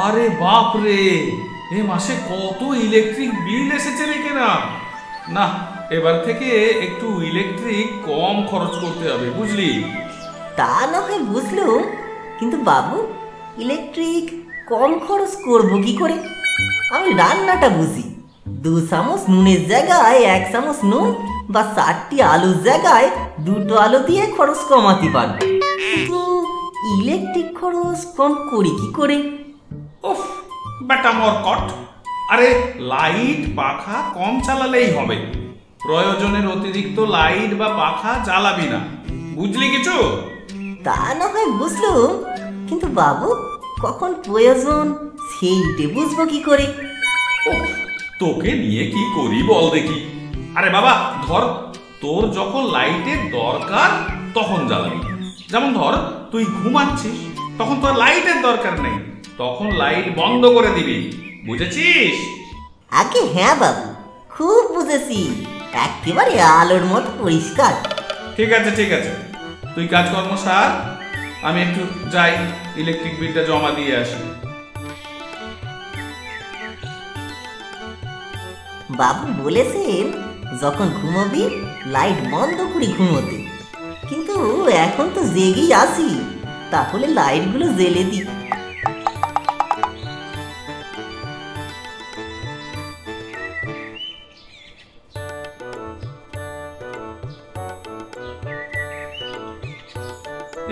আরে বাপ রে, এ মাসে কত ইলেকট্রিক বিল এসেছে রে কেনা। না, এবার থেকে একটু ইলেকট্রিক কম খরচ করতে হবে, বুঝলি? তা না হয় বুঝলুম, কিন্তু বাবু ইলেকট্রিক কম খরচ করবো কি করে? আমি রান্নাটা বুঝি। 2 চামচ নুনের জায়গায় 1 চামচ নুন বা 4টি আলুর জায়গায় 2টো আলু দিয়ে খরচ কমাতে পারবো, কিন্তু ইলেকট্রিক খরচ কম করি কি করে? উফ, বেটা মরকট। আরে লাইট পাখা কম চালালেই হবে, প্রয়োজনের অতিরিক্ত লাইট বা পাখা জ্বালাবি না, বুঝলি কিছু? তা না হয় বুঝলুম, কিন্তু বাবু কখন প্রয়োজন সেইটে বুঝবো কি করে? তোকে নিয়ে কি করি বল দেখি। আরে বাবা ধর, তোর যখন লাইটের দরকার তখন জ্বালাবি। যেমন ধর তুই ঘুমাচ্ছিস, তখন তোর লাইটের দরকার নেই, তখন লাইট বন্ধ করে দিবি, বুঝেছিস? আগে হ্যাঁ বাবু, খুব বুঝেছি, একেবারে আলোর মতো পরিষ্কার। ঠিক আছে ঠিক আছে, তুই কাজকর্ম সার, আমি একটু যাই ইলেকট্রিক বিলটা জমা দিয়ে আসি। বাবু বলেছেন যখন ঘুমোবি লাইট বন্ধ করে ঘুমোতে, কিন্তু এখন তো জেগেই আসি, তাহলে লাইটগুলো জ্বেলে দি।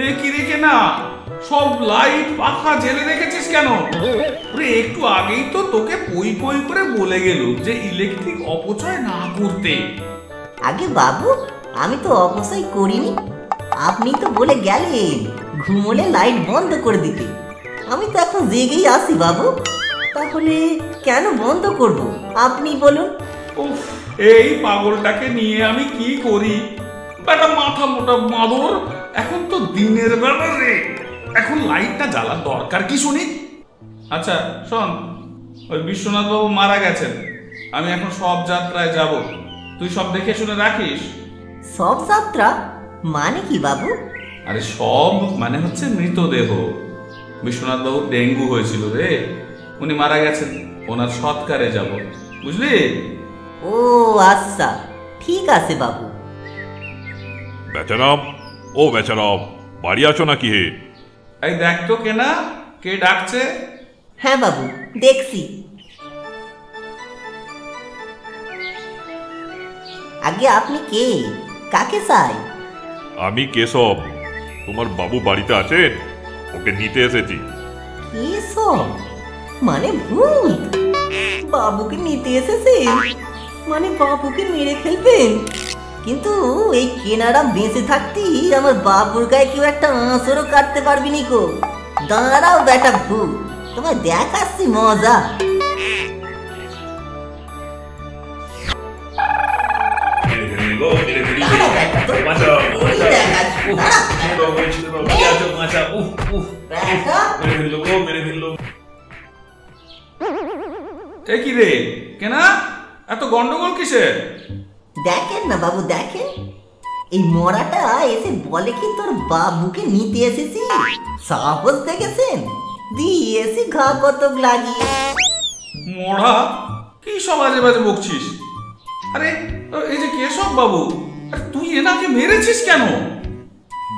এ কি রেখে না, সব লাইট পাখা জেলে রেখেছিস কেন? একটু আগেই তো তোকে পই পই করে বলে গেল যে ইলেকট্রিক অপচয় না করতে। আগে বাবু আমি তো অপচয় করিনি, আপনি তো বলে গেলেন ঘুমোলে লাইট বন্ধ করে দিতে। আমি তো এখন জেগেই আসি বাবু, তাহলে কেন বন্ধ করব আপনি বলুন? উফ, এই পাগলটাকে নিয়ে আমি কি করি? বেটা মাথা মোটা মাদর, এখন তো দিনের বেলা রে, এখন লাইটটা জ্বালার দরকার কি শুনি? আচ্ছা শোন, ওই বিশ্বনাথ বাবু মারা গেছেন, আমি এখন সব যাত্রায় যাব, তুই সব দেখে শুনে রাখিস। সব যাত্রা মানে কি বাবু? আরে সব মানে হচ্ছে মৃতদেহ। বিশ্বনাথ বাবু ডেঙ্গু হয়েছিল রে, উনি মারা গেছেন, ওনার সৎকারে যাব, বুঝলি? ও আচ্ছা, ঠিক আছে বাবু। বেচারাম, ও বেচারাম, বাড়ি আছো নাকি হে? এই দেখ তো কেনা, কে ডাকছে? হ্যাঁ বাবু দেখছি। আগে আপনি কে, কাকে চাই? আমি কেশব, তোমার বাবু বাড়িতে আছেন? ওকে নিতে এসেছি। কেশব মানে ভূত? বাবুকে নিতে এসেছেন? মানে বাবুকে মেরে ফেলবেন? কিন্তু এই কেনারা বেঁচে থাকতেই আমার বাবুর গায়ে কেউ একটা আঁচড়ও কাটতে পারবি নি গো। দাঁড়াও বেটা ভূত, তোমায় দেখাচ্ছি মজা। এ কি রে কেনা, এত গন্ডগোল কিসের? দেখেন না বাবু দেখেন, এই মরাটা এসে বলে কি তোর বাবুকে নিতে এসেছি। সাহস দেখেছেন? দিয়েছি ঘা কতক লাগিয়ে। মরা? কি সব আজে বাজে বকছিস? আরে এই যে কেশব বাবু, তুই এনাকে মেরেছিস কেন?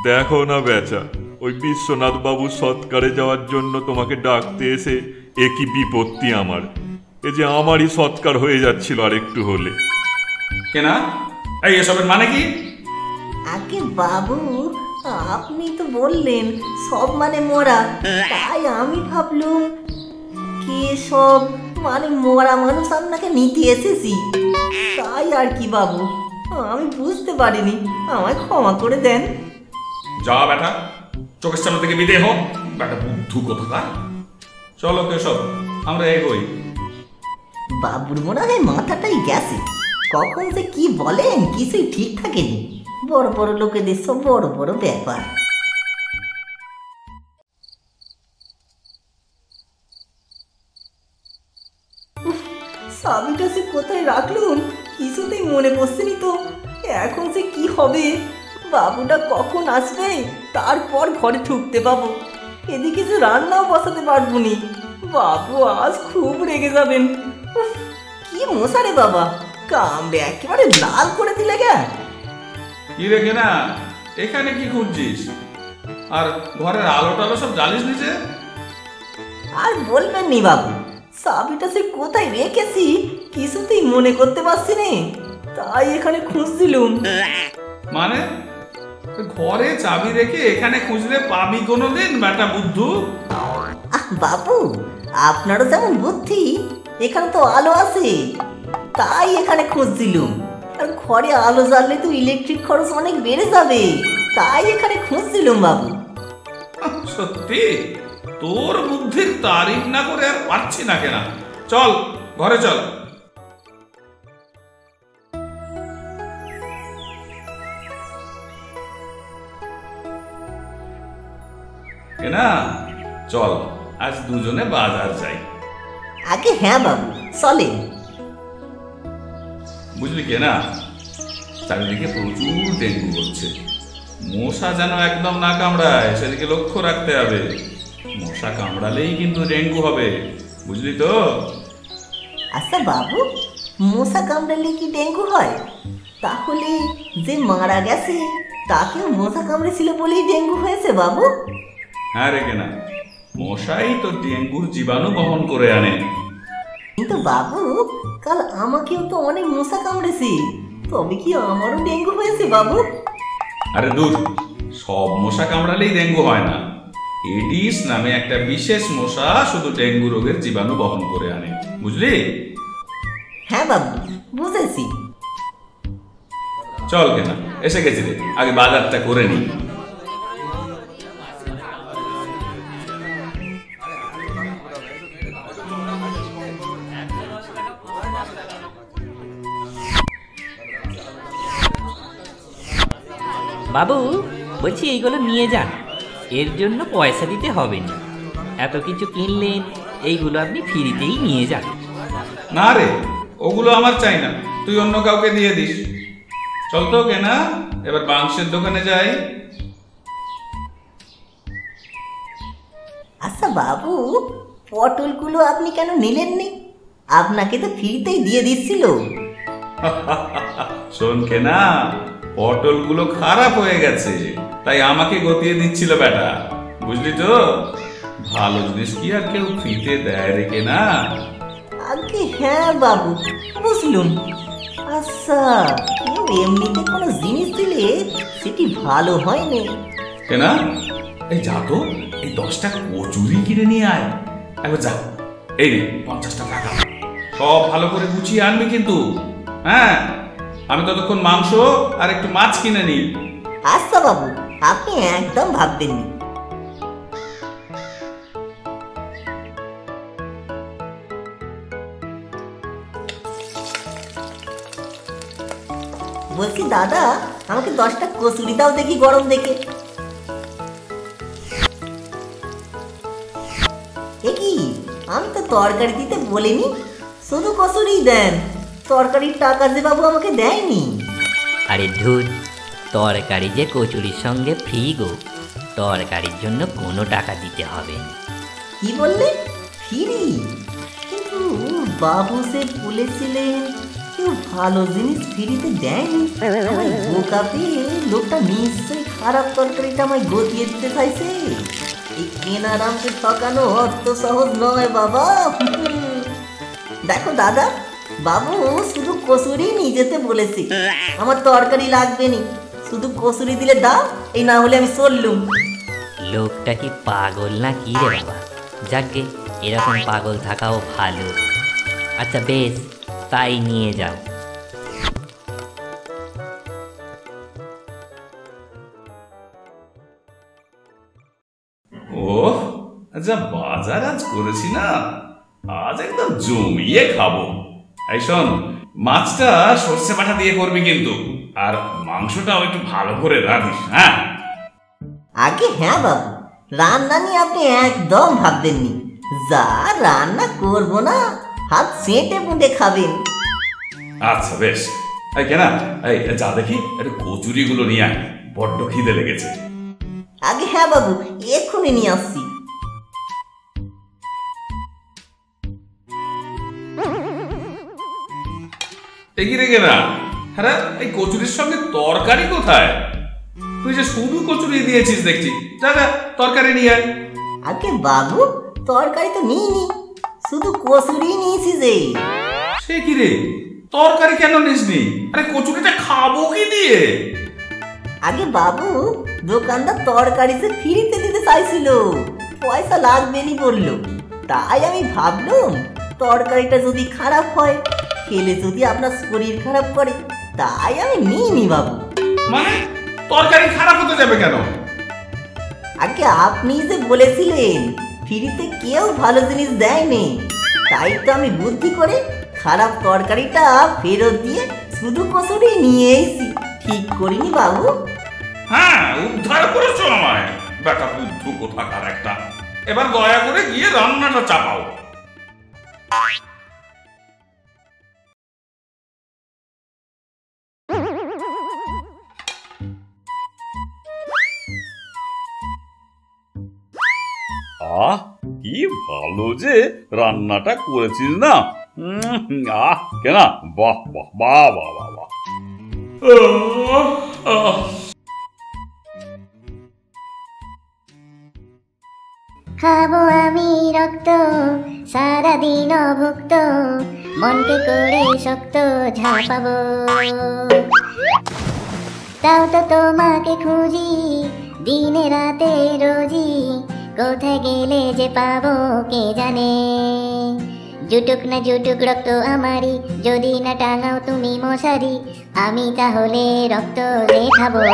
দেখো না বেচা, ওই বিশ্বনাথ বাবু সৎকারে যাওয়ার জন্য তোমাকে ডাকতে এসে একই বিপত্তি আমার। এ যে আমারই সৎকার হয়ে যাচ্ছিল আর একটু হলে। কেনা, এই এসবের মানে কি? আগে বাবু আপনি তো বললেন সব মানে মরা, তাই আমি ভাবলুম কে সব মানে মরা মানুষ আপনাকে নিতে এসেছি, তাই আর কি বাবু, আমি বুঝতে পারিনি, আমায় ক্ষমা করে দেন। যা বেটা, চোখের সামনে থেকে বিদে হোক, বেটা বুদ্ধু কোথাকার। চলো কেশব, আমরা এগোই। বাবুর মনে হয় মাথাটাই গেছে, কখন যে কি বলেন কিছুই ঠিক থাকেনি। বড় বড় লোকেদের সব বড় বড় ব্যাপার। চাবিটা সে কোথায় রাখলুম কিছুতেই মনে পড়ছেনি তো, এখন সে কি হবে? বাবুটা কখন আসবে তারপর ঘরে ঢুকতে পাবো, এদিকে যে রান্নাও বসাতে পারবো নি। বাবু আজ খুব রেগে যাবেন। উফ, কি মশা রে বাবা, কামড়ে একেবারে লাল করে দিলে গে। কি রেখে না, এখানে কি খুঁজছিস? আর ঘরের আলো টালো সব জ্বালিস নিচে? আর বলবেন নি বাবু, চাবিটা সে কোথায় রেখেছি কিছুতেই মনে করতে পারছি নে, তাই এখানে খুঁজছিলুম। মানে ঘরে চাবি রেখে এখানে খুঁজলে পাবি কোনোদিন বেটা বুদ্ধু? বাবু আপনারও যেমন বুদ্ধি, এখানে তো আলো আছে, তাই এখানে খুঁজছিলুম। আর ঘরে আলো জ্বাললে তো ইলেকট্রিক খরচ অনেক বেড়ে যাবে, তাই এখানে খুঁজছিলুম বাবু। সত্যি তোর বুদ্ধির তারিফ না করে আর পারছি না কেন। চল ঘরে চল। কেনা চল আজ দুজনে বাজার যাই। আগে হ্যাঁ বাবু চলেন। বুঝলি কেনা, চারিদিকে প্রচুর ডেঙ্গু হচ্ছে। মশা যেন একদম না কামড়ায় সেদিকে লক্ষ্য রাখতে হবে। মশা কামড়ালেই কিন্তু ডেঙ্গু হবে, বুঝলি তো? আচ্ছা বাবু, মশা কামড়ালে কি ডেঙ্গু হয়? তাহলে যে মারা গেছে তাকেও মশা কামড়েছিল বলেই ডেঙ্গু হয়েছে বাবু? হ্যাঁ রে কেনা, মশাই তো ডেঙ্গুর জীবাণু বহন করে আনে। কিন্তু বাবু কাল আমাকেও তো অনেক মশা কামড়েছে, তবে কি আমারও ডেঙ্গু হয়েছে বাবু? আরে দূর, সব মশা কামড়ালেই ডেঙ্গু হয় না। এডিস নামে একটা বিশেষ মশা শুধু ডেঙ্গু রোগের জীবাণু বহন করে আনে, বুঝলি? হ্যাঁ বাবু বুঝেছি। চল কেনা, এসে গেছি রে, আগে বাজারটা করে নি। বাবু বলছি এইগুলো নিয়ে যান, এর জন্য পয়সা দিতে হবে না। এত কিছু কিনলেন, এইগুলো আপনি ফ্রিতেই নিয়ে যান। না রে, ওগুলো আমার চাই না, তুই অন্য কাউকে দিয়ে দিস। চল তো কেনা, এবার মাংসের দোকানে যাই। আচ্ছা বাবু, পটলগুলো আপনি কেন নিলেননি? আপনাকে তো ফ্রিতেই দিয়ে দিচ্ছিল। শোন কেনা, পটলগুলো খারাপ হয়ে গেছে, তাই আমাকে গতিয়ে দিচ্ছিল বেটা, বুঝলি তো? ভালো জিনিস কি আর কেউ ফ্রিতে দেয় রে কেনা? আগে হ্যাঁ বাবু বুঝলুম। আচ্ছা, কেউ এমনিতে কোনো জিনিস দিলে সেটি ভালো হয় না। কেনা, এই যা তো, এই 10টা কচুরি কিনে নিয়ে আয়। একবার যা, এই রে 50টা টাকা। সব ভালো করে গুছিয়ে আনবি কিন্তু, হ্যাঁ? আমি ততক্ষণ মাংস আর একটু মাছ কিনে নিই। আচ্ছা বাবু, আপনি একদম ভাববেন না। বলছি দাদা, আমাকে 10টা কচুরি দাও দেখি গরম দেখে। এ কি, আমি তো তরকারি দিতে বলিনি, শুধু কচুরি দেন। তরকারির টাকা যে বাবু আমাকে দেয়নি। আরে ধুর, তরকারি যে কচুরির সঙ্গে ফ্রি গো, তরকারির জন্য কোনো টাকা দিতে হবে না। কি বললে, ফ্রি? কিন্তু বাবু সে বলেছিলেন কেউ ভালো জিনিস ফ্রিতে দেয়নি। আমায় বোকা পেয়ে লোকটা নিশ্চয়ই খারাপ তরকারিটা আমায় গতিয়ে দিতে চাইছে। এই কেনারামকে ঠকানো অত সহজ নয় বাবা। দেখো দাদা, বাবু শুধু কচুরি নিয়ে যেতে বলেছে, আমার তরকারি লাগবে নি, শুধু কচুরি দিলে দাও, এই না হলে আমি চললুম। লোকটা কি পাগল না কি রে বাবা? যাকে এরকম পাগল থাকাও ভালো। আচ্ছা বেশ, তাই নিয়ে যাও। ও আচ্ছা, বাজার আজ করেছি না, আজ একদম জমিয়ে খাবো। এই শোন, মাছটা সর্ষে বাটা দিয়ে করবি কিন্তু, আর মাংসটাও একটু ভালো করে রাখিস, হ্যাঁ? আগে হ্যাঁ বাবু, রান্না নিয়ে আপনি একদম ভাববেননি। যা রান্না করবো না, হাত চেটে পুঁটে খাবেন। আচ্ছা বেশ। এই কেনা, এই যা দেখি একটু কচুরিগুলো নিয়ে আয়, বড্ড খিদে লেগেছে। আগে হ্যাঁ বাবু, এক্ষুনি নিয়ে আসছি। এগিয়ে রেগে না। হ্যাঁ, এই কচুরির সঙ্গে তরকারি কোথায়? তুই যে শুধু কচুরি দিয়েছিস দেখছি। যা যা, তরকারি নিয়ে আয়। আগে বাবু, তরকারি তো নিইনি, শুধু কচুরি নিয়েছি যে। সে কি রে, তরকারি কেন নিসনি? আরে কচুরিটা খাবো কি দিয়ে? আগে বাবু, দোকানদার তরকারিতে ফ্রিতে দিতে চাইছিল, পয়সা লাগবে নি বললো। তাই আমি ভাবলাম তরকারিটা যদি খারাপ হয়, খেলে যদি আপনার শরীর খারাপ করে, তাই আমি নিইনি বাবু। মানে তরকারি খারাপ হতে যাবে কেন? আগে আপনি যে বলেছিলেন ফ্রিতে কেউ ভালো জিনিস দেয়নি, তাই তো আমি বুদ্ধি করে খারাপ তরকারিটা ফেরত দিয়ে শুধু কচুরি নিয়ে এসেছি। ঠিক করিনি বাবু? হ্যাঁ, উদ্ধার করেছো আমায়, বেটা বুদ্ধু কোথাকার একটা। এবার দয়া করে গিয়ে রান্নাটা চাপাও। আহ, কি ভালো যে রান্নাটা করেছিস না। আহ, কেনা, বাহ বাহ বাহ বাহ বাহ বাহ। খাবো আমি রক্ত, সারাদিন অভুক্ত, মনকে করে শক্ত ঝাঁপাবো। তাও তো তোমাকে খুঁজি দিনে রাতে রোজি, কোথায় গেলে যে পাবো কে জানে। জুটুক না জুটুক রক্ত আমারই, যদি না টাঙাও তুমি মশারি, আমি তাহলে রক্ত দেখাবো।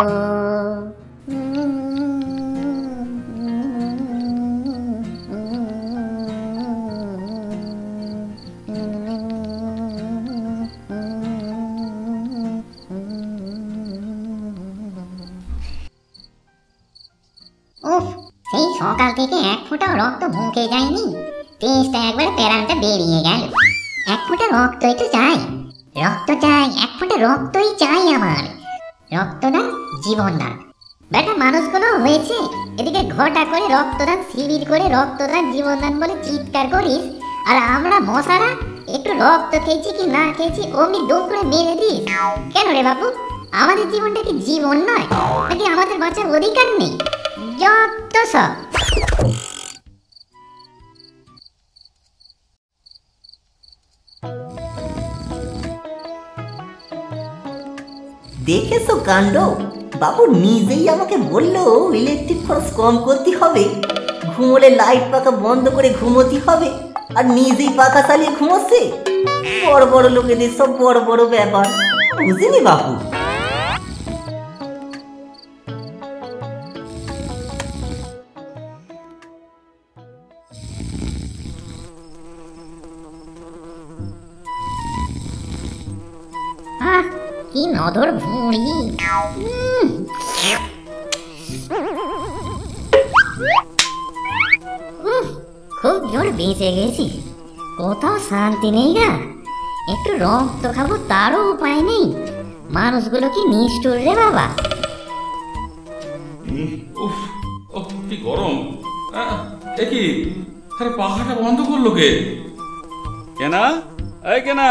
উফ, সেই সকাল থেকে এক ফোঁটাও রক্ত মুখে যায়নি, টেস্টটা একবার প্যারানটা বেরিয়ে গেল। এক ফোঁটা রক্তই তো চাই, রক্ত চাই, এক ফোঁটা রক্তই চাই আমার। রক্তদান জীবনদান। বেটা মানুষগুলো হয়েছে এদিকে ঘটা করে রক্তদান শিবির করে রক্তদান জীবনদান বলে চিৎকার করিস, আর আমরা মশারা একটু রক্ত খেয়েছি কি না খেয়েছি অমনি দৌড় করে মেরে দিস। কেন রে বাবু, আমাদের জীবনটা কি জীবন নয় নাকি আমাদের বাঁচার অধিকার নেই? যত সব। দেখেছো কাণ্ড, বাবু নিজেই আমাকে বললো ইলেকট্রিক খরচ কম করতে হবে, ঘুমোলে লাইট পাখা বন্ধ করে ঘুমোতে হবে, আর নিজেই পাখা চালিয়ে ঘুমোচ্ছে। বড় বড় লোকেদের সব বড় বড় ব্যাপার, বুঝিনি বাবু। আহ, কি নধর ভুঁড়ি। খুব জোর বেঁচে গেছি, কোথাও শান্তি নেই না। একটু রক্ত খাবো তারও উপায় নেই। মানুষগুলো কি নিষ্ঠুর রে বাবা। উফ, কি গরম। এ কি, আরে পাখাটা বন্ধ করলো কে? কেনা, এই কেনা।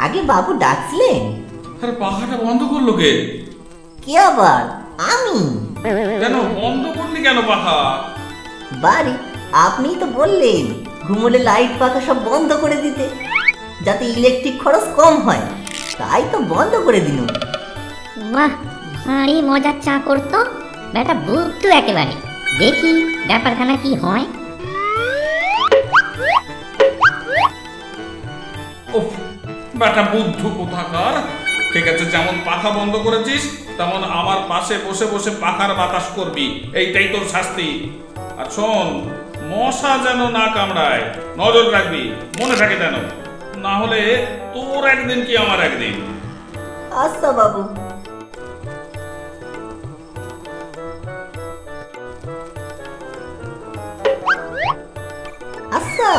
আগে বাবু ডাকছিলেন? আরে পাখাটা বন্ধ করলো কে? কে আবার? আমি। কেন বন্ধ করলি কেন পাখা? বাড়ি, আপনিই তো বললেন ঘুমোলে লাইট পাখা সব বন্ধ করে দিতে, যাতে ইলেকট্রিক খরচ কম হয়, তাই তো বন্ধ করে দিলাম। বাহ, ভারী মজার চা করতো বেটা, বুদ্ধু একেবারে। দেখি ব্যাপারখানা কি হয়। উফ, বেটা বুদ্ধু কোথাকার। ঠিক আছে, যেমন পাখা বন্ধ করেছিস তেমন আমার পাশে বসে বসে পাখার বাতাস করবি, এইটাই তোর শাস্তি। আর শোন, মশা যেন না কামড়ায় নজর রাখবি, মনে থাকে যেন, না হলে তোর একদিন কি আমার একদিন। আচ্ছা বাবু। আচ্ছা,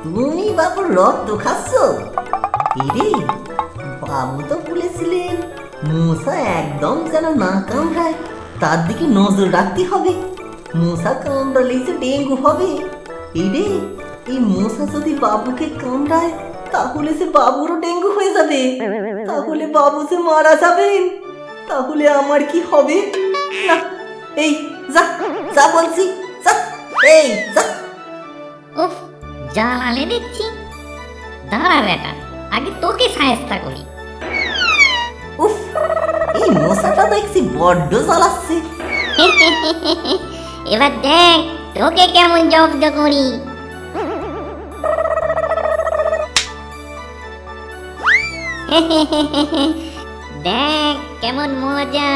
তুমি বাবুর রক্ত খাচ্ছ? এরে বাবু তো বলেছিলেন মশা একদম যেন না কামড়ায়, তার দিকে নজর রাখতে হবে। মশা কামড়ালেই যে ডেঙ্গু হবে। এরে, এই মশা যদি বাবুকে কামড়ায় তাহলে সে বাবুরও ডেঙ্গু হয়ে যাবে, তাহলে বাবু সে মারা যাবেন, তাহলে আমার কি হবে? না, এই যা যা বলছি, যা, এই যা। উফ, জ্বালালে দেখছি। দাঁড়া বেটা, আগে তোকে সায়স্তা করি। উফ, এই মশাটা দেখছি বড্ড জ্বালাচ্ছে। এবার দেখ তোকে কেমন জব্দ করি। দেখ কেমন মজা।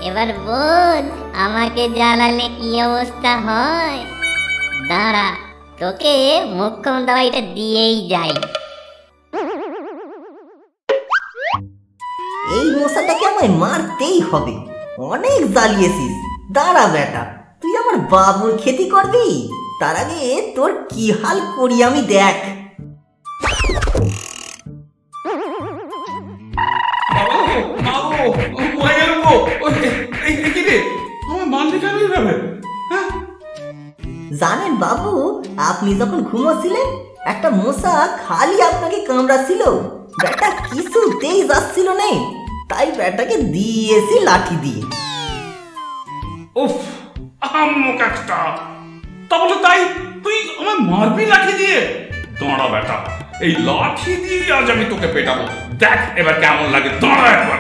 এবার বোঝ আমাকে জ্বালালে কি অবস্থা হয়। দাঁড়া, তোকে মুখ্যম দবাইটা দিয়েই যাই। এই মশাটাকে আমায় মারতেই হবে, অনেক জ্বালিয়েছিস। দাঁড়া বেটা, তুই আমার বাবুর ক্ষতি করবি, তার আগে তোর কি হাল করি আমি দেখ। জানেন বাবু, আপনি যখন ঘুমোচ্ছিলেন একটা মশা খালি আপনাকে কামড়াচ্ছিল, বেটা কিছুতেই যাচ্ছিল না, তাই বেটাকে দিয়েছি লাঠি দিয়ে। উফ, আহাম্মক একটা। তা বলে তাই তুই আমায় মারবি লাঠি দিয়ে? দাঁড়া বেটা, এই লাঠি দিয়ে আজ আমি তোকে পেটাবো, দেখ এবার কেমন লাগে। দাঁড়া একবার।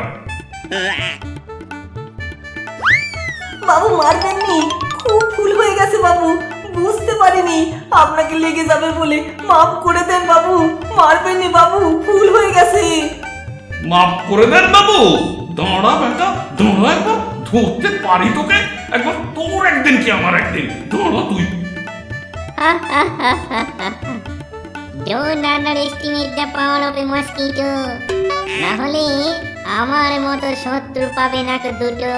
বাবু মারবেননি, খুব ভুল হয়ে গেছে বাবু, বুঝতে পারিনি আপনাকে লেগে যাবে বলে, মাফ করে দেন বাবু, মারবেননি বাবু, ভুল হয়ে গেছে। মাফ করে দেন বাবু? দাঁড়া বেটা, দাঁড়া একবার, ধরতে পারি তোকে একবার, তোর একদিন কি আমার একদিন। দাঁড়া তুই। Don't underestimate the power of a mosquito. না হলে আমার মতো শত্রু পাবে না তো দুটো।